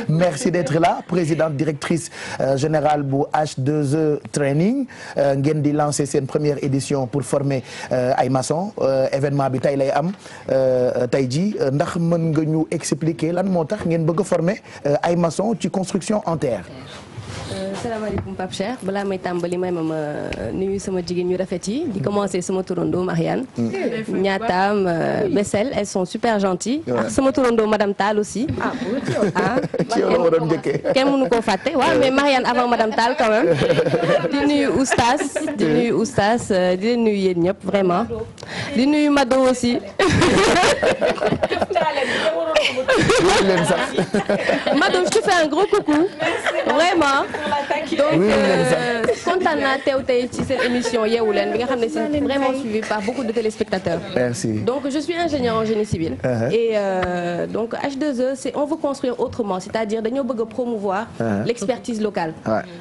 merci d'être là présidente directrice générale bu H2E Training ngeen di lancer seen première édition pour former ay maçons événement bi tey lay am tey jii ndax mën nga ñu expliquer lan moo tax ngeen bëgg a former ay maçons ci construction en terre. salaamaaleykum Pape Cheikh balaa may tàmbali may ma nuyu sama jigéen ñu rafet yi di commencer sama turandoo Marianne. ñaataam Bessel elles sont super gentilles. ak sama turandoo madame Tall aussi. ci yow la waroon njëkkee. kenn mënu koo fàtte waaw mais Marianne avant madame Tall quand même. di nuyu oustaz di leen nuyu yéen ñëpp vraiment. di nuyu Mado aussi. Mado je te fais un gros coucou. vraiment. donc kontaan naa teew tey ci seen émission Yeewu Leen bi nga xam ne c'est vraiment suivi par beaucoup de téléspectateurs. Merci. donc je suis ingénieur en génie civil. Et donc H2E c'est on veut construire autrement c'est-à-dire dañoo bëgg a promouvoir l'expertise locale.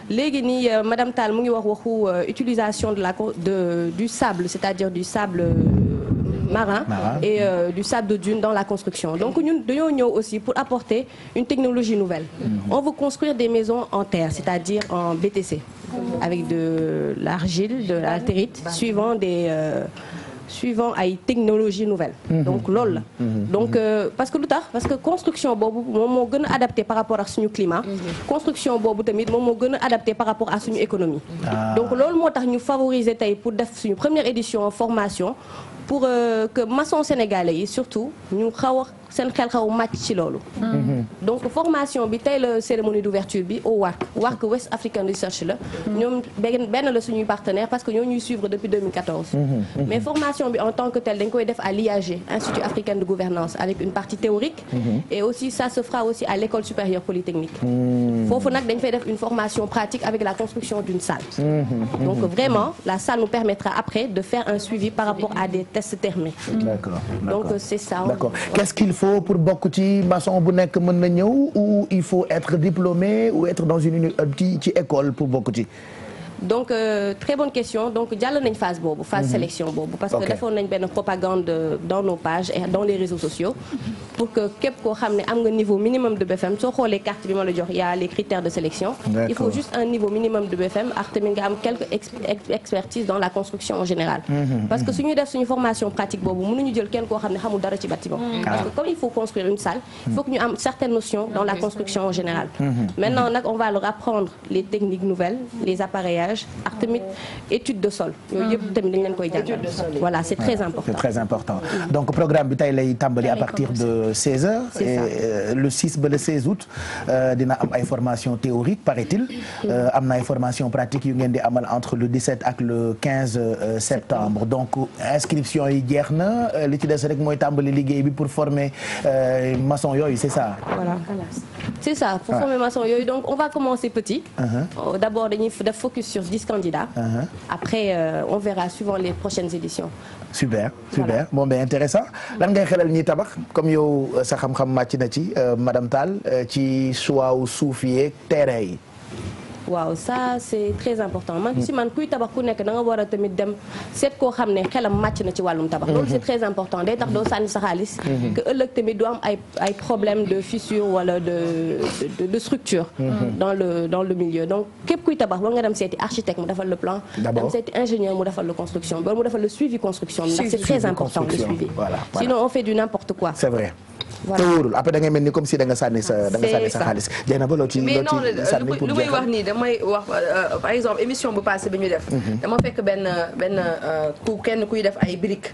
léegi nii madame Tall mu ngi waxu utilisation du sable c'est-à-dire du sable marin et du sable de dune dans la construction donc ñun dañoo ñëw aussi pour apporter une technologie nouvelle. On veut construire des maisons en terre c'est-à-dire en BTC avec de l'argile, de la latérite suivant ay technologie nouvelle. donc loolu la. donc parce que lu tax parce que construction boobu moom moo gën a adapté par rapport ak suñu climat. construction boobu tamit moom moo gën a adapté par rapport à suñu économie. donc loolu moo tax ñu favoriser tey pour def suñu première édition formation pour que maçon sénégalais yi surtout ñu xaw a seen xel xaw màcc ci loolu. donc formation bi tey la cérémonie d'ouverture bi au WARC West African Research la. ñoom benn la suñuy partenaire parce que ñoo ñuy suivre depuis 2014. mais formation bi en tant que telle dañ koy def à l'IAG Institut africain de gouvernance avec une partie théorique. et aussi ça se fera aussi à l'école supérieure polytechnique. foofu nag dañ fay def une formation pratique avec la construction d'une salle. donc vraiment la salle nous permettra après de faire un suivi par rapport à des tests thermiques. D'accord. donc c'est ça. D'accord. Qu'est-ce qu'il faut pour bokk ci maçon bu nekk mën na ñëw ou il faut être diplômé ou être dans une ci école pour bokk ci. donc très bonne question donc jàll nañ phase boobu phase sélection boobu parce que defoon nañ benn propagande dans nos pages et dans les réseaux sociaux pour que képp koo xam ne am nga niveau minimum de BFM soo xoolee carte bi ma la jox y a les critères de sélection. il faut juste un niveau minimum de BFM ak tamit nga am quelque expertise dans la construction en général. parce que suñuy def suñu formation pratique boobu mënuñu jël kenn koo xam ne xamul dara ci bâtiment. parce que comme il faut construire une salle il faut que ñu am certaines notions dans la construction en général. maintenant nag on va leur apprendre les techniques nouvelles les appareillages ak tamit étude de sol yooyu yëpp tamit dañ leen koy jàngal voilà c'est très important. c'est très important donc programme bi tey lay tàmbali à partir de 16h et le 6 ba le 16 août dina am ay formation théorique paraît-il am na ay formation pratique yu ngeen di amal entre le 17 ak le 15 septembre donc inscription yi jeex na li ci des rek mooy tàmbali liggéey bi pour former maçon yooyu c'est ça. voilà c'est ça pour former maçon yooyu donc on va commencer petit. d'abord dañuy def focus sur 10 candidats. Après on verra suivant les prochaines éditions. super bon ben intéressant lan ngay xelal ñiy tabax comme yow sa xam-xam màcc na ci madame Tall ci choix wu suuf yeeg terrain yi. waaw ça c'est très important man si man kuy tabax ku nekk da nga war a tamit dem seet koo xam ne xelam màcc na ci wàllum tabax loolu c'est très important day tax doo sànni sa xaalis que ëllëg tamit du am ay problème de fissure wala de structure dans le milieu donc képp kuy tabax war nga dem seeti architecte mu defal le plan dem seeti ingénieur mu defal le construction wala mu defal le suivi construction ndax c'est très important le suivi sinon on fait du n'importe quoi. C'est vrai. te wóorul après da ngay mel ni comme si da nga sànni sa xaalis jëy na ba loo ci sànni pour lu may wax nii damay wax par exemple émission bu passé bi ñu def dama fekk benn kenn kuy def ay briques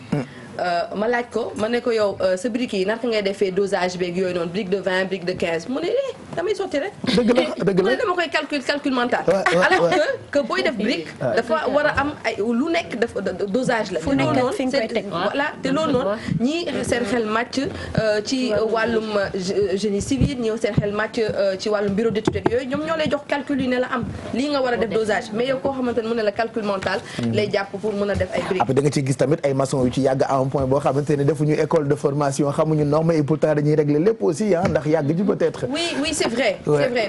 ma laaj ko ma ne ko yow sa briques yi naka ngay defee dosage beeg yooyu noonu brique de 20 brique de 15 mu ne damay sotti rek. dëgg la dama koy calcul mental. alors que booy def brique dafa war a am ay lu nekk dafa dosage la. fu nekk fi nga koy teg voilà te loolu noonu ñii seen xel màcc ci wàllum génie civil ñëw seen xel màcc ci wàllum bureau d'études yooyu ñoom ñoo lay jox calcul yi ne la am lii nga war a def dosage mais yow koo xamante ne mu ne la calcul mental lay jàpp pour mën a def ay briques. après da nga ciy gis tamit ay maçon yu ci yàgg à un point boo xamante ne defuñu école de formation xamuñu normes et pourtant dañuy régler lépp aussi ndax yàgg ji peut-être. oui c'est vrai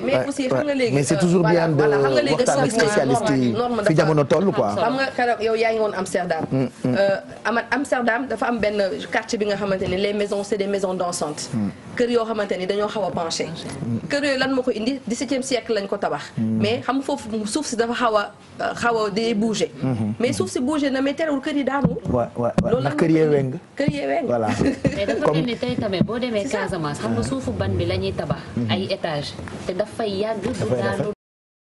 mais aussi xam nga léegi mais c'est toujours bien de waxtaan ak spécialistes yi fi jamono toll quoi. xam nga keroog yow yaa ngi woon Amsterdam. Amsterdam dafa am benn quartier bi nga xamante ne les maisons c'est des maisons dansantes. kër yoo xamante ni dañoo xaw a penché kër yooyu lan moo ko indi 17e siècle lañ ko tabax mais xam foofu suuf si dafa xaw a day bouger mais suuf si bouger na mais terewul kër yi daanu loolu ndax kër yee weng voilà mais dafa mel ni tey tamit boo demee Casamance xam nga suufu ban bi la ñuy tabax ay étage te dafay yàgg du daanu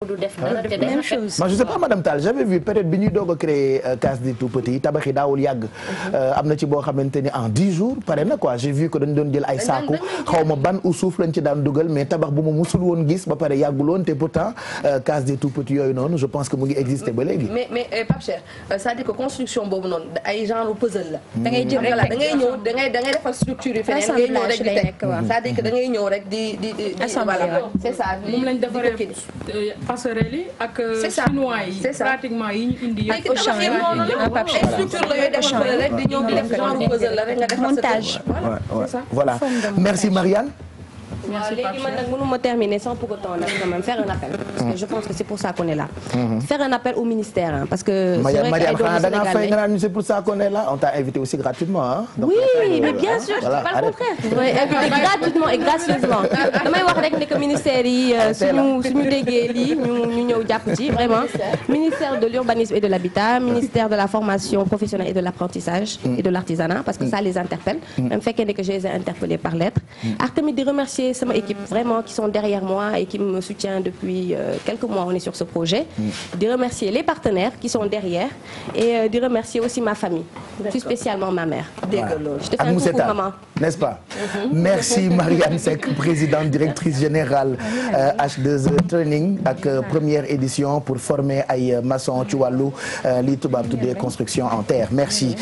du def dara te day rafet. je sais pas madame Tall j'avais vu période bi ñuy doog a créer case des tout petits tabax yi daawul yàgg am na ci boo xamante ni en 10 jours pare na quoi j'ai vu que dañ doon jël ay saaku xaw ma ban ou suuf lañ ci daan dugal mais tabax bu ma musul woon gis ba pare yàggul woon te pourtant case des tout petits yooyu noonu je pense que mu ngi exister ba léegi. mais Pape Cheikh c'est-à-dire que construction boobu noonu ay genre puzzle la. da ngay jël rek da ngay ñëw da ngay defar structure yi feneen ngay ñëw rek di teg c'est-à-dire que da ngay ñëw rek di voilà c'est ça moom lañ defaree passerelle yi ak chinois yi pratiquement yi ñu indi yëpp structure la yooyu defar rek di ñëw di def genre puzzle la rek nga defar montage voilà merci Marianne. Merci léegi man nag mënuma terminer sans pour autant nag quand même faire un appel parce que je pense que c'est pour ça qu'on est là faire un appel au ministère hein, parce que c'est vrai que ay doomu Sénégal da nga c'est pour ça qu'on est là on t'a invité aussi gratuitement hein. Donc, oui mais bien sûr c'est pas le contraire oui invité gratuitement et gracieusement damay wax rek ne que ministère yi suñu déggee lii ñu ñëw jàpp ci vraiment ministère de l'urbanisme et de l'habitat ministère de la formation professionnelle et de l'apprentissage et de l'artisanat parce que ça les interpelle même fekkee ne que je les ai interpellés par lettre ak tamit di remercier sama équipe vraiment qui sont derrière moi et qui me soutiennent depuis quelques mois on est sur ce projet de remercier les partenaires qui sont derrière et de remercier aussi ma famille plus spécialement ma mère je te fais un coucou maman n'est-ce pas merci Marianne Seck présidente directrice générale H2E Training ak première édition pour former ay maçon ci wàllu li tubaab tuddee construction en terre merci